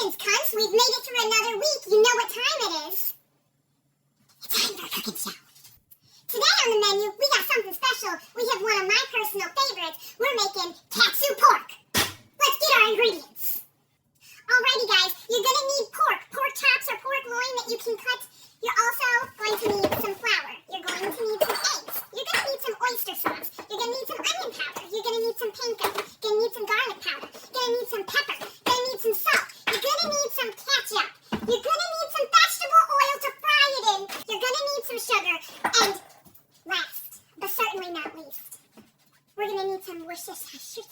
Congratulations, cunts! We've made it through another week. You know what time it is. It's time for a cooking show. Today on the menu, we got something special. We have one of my personal favorites. We're making Katsu pork. Let's get our ingredients. Alrighty guys, you're going to need pork chops or pork loin that you can cut. You're also going to need some flour. You're going to need some eggs. You're going to need some oyster sauce. You're going to need some onion powder. You're going to need some panko. You're going to need some garlic powder. You're going to need some pepper. You're going to need some salt. You're going to need some ketchup. You're going to need some vegetable oil to fry it in. You're going to need some sugar. And last, but certainly not least, we're going to need some Worcestershire sauce.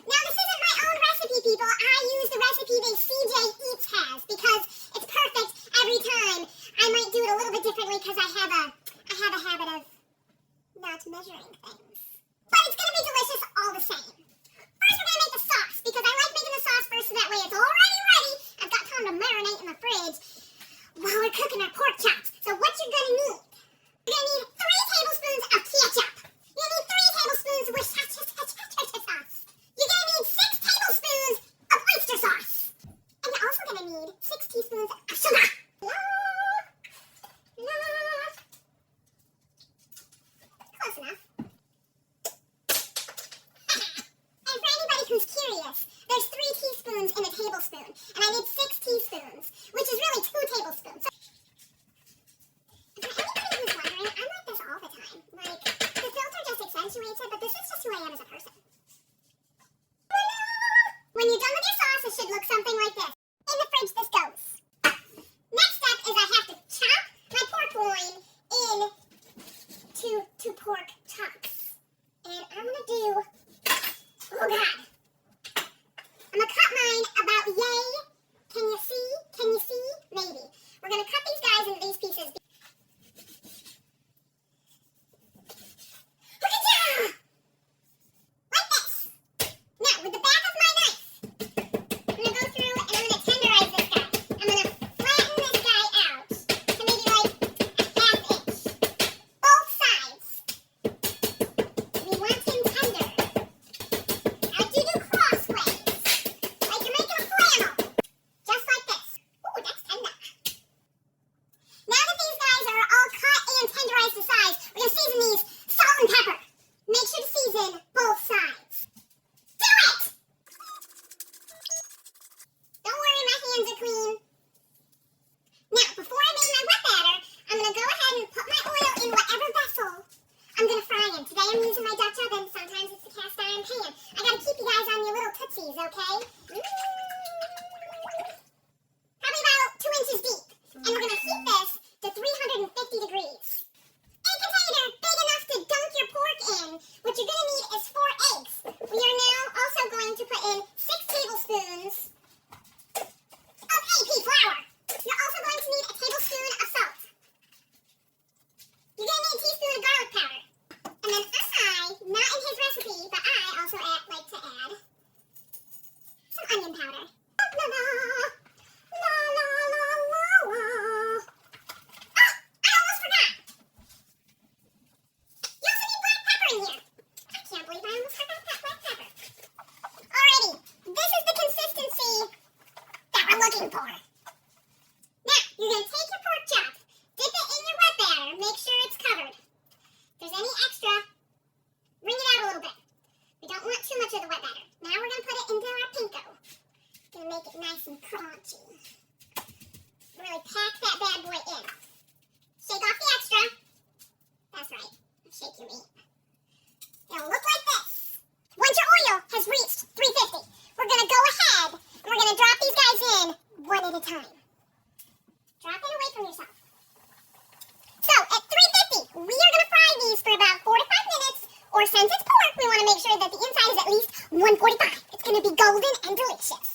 Now, this isn't my own recipe, people. I use the recipe that CJ Eats has because it's perfect every time. I might do it a little bit differently because I have a habit of not measuring things. But it's going to be delicious all the same. First, we're going to make the sauce because I like making the sauce first so that way it's already ready. I've got time to marinate in the fridge while we're cooking our pork chops. So what you're going to need, you're going to need 3 tablespoons of ketchup. You're going to need 3 tablespoons of Worcestershire sauce. You're going to need 6 tablespoons of oyster sauce. And you're also going to need 6 teaspoons of sugar. Close enough. And for anybody who's curious, there's 3 teaspoons in a tablespoon. And I need 6 teaspoons, which is really 2 tablespoons. For anybody who's wondering, I'm like this all the time. Like, the filter just accentuates it, but this is just who I am as a person. When you're done with your sauce, it should look something like this. In the fridge, this goes. Next step is I have to chop my pork loin into pork chunks. And I'm going to do, oh God. I'm going to cut mine about yay. Can you see? Can you see? Maybe. We're going to cut these guys into these pieces. Like this. Now, with the back of my knife, I'm going to go through and I'm going to tenderize this guy. I'm going to flatten this guy out to maybe like a ½ inch. Both sides. We want him tender. Now you do crossways. Like you're making a flannel. Just like this. Ooh, that's tender. Now that these guys are all cut and tenderized to size, we're going to season these salt and pepper. Make sure to season both sides. Do it! Don't worry, my hands are clean. Now, before I make my wet batter, I'm going to go ahead and put my oil in whatever vessel I'm going to fry in. Today I'm using my Dutch oven. Sometimes it's the cast iron pan. I got to keep you guys on your little tootsies, okay? Probably about 2 inches deep. And we're going to heat this to 350 degrees. A container big enough to dunk your pork in. What you're going to need is 4 eggs. We are now also going to put in 6 tablespoons of AP flour. You're also going to need a tablespoon of salt. You're going to need a teaspoon of garlic powder. And then not in his recipe, but I also like to add some onion powder. La la la la la la la. Oh, I almost forgot. You also need black pepper in here. I can't believe I almost forgot that black pepper. Alrighty, this is the consistency that we're looking for. Now, you're going to take your pork chop, dip it in your wet batter, make sure it's covered. If there's any extra, wring it out a little bit. We don't want too much of the wet batter. Now we're going to put it into our panko. Going to make it nice and crunchy. Really pack that bad boy in. Shake off the extra. That's right. Shake your meat. It'll look like this. Once your oil has reached 350, we're going to go ahead and we're going to drop these guys in one at a time. Drop it away from yourself. So, at 350, we are going to fry these for about 4 to 5 minutes. Or since it's pork, we want to make sure that the inside is at least 145. It's going to be golden and delicious.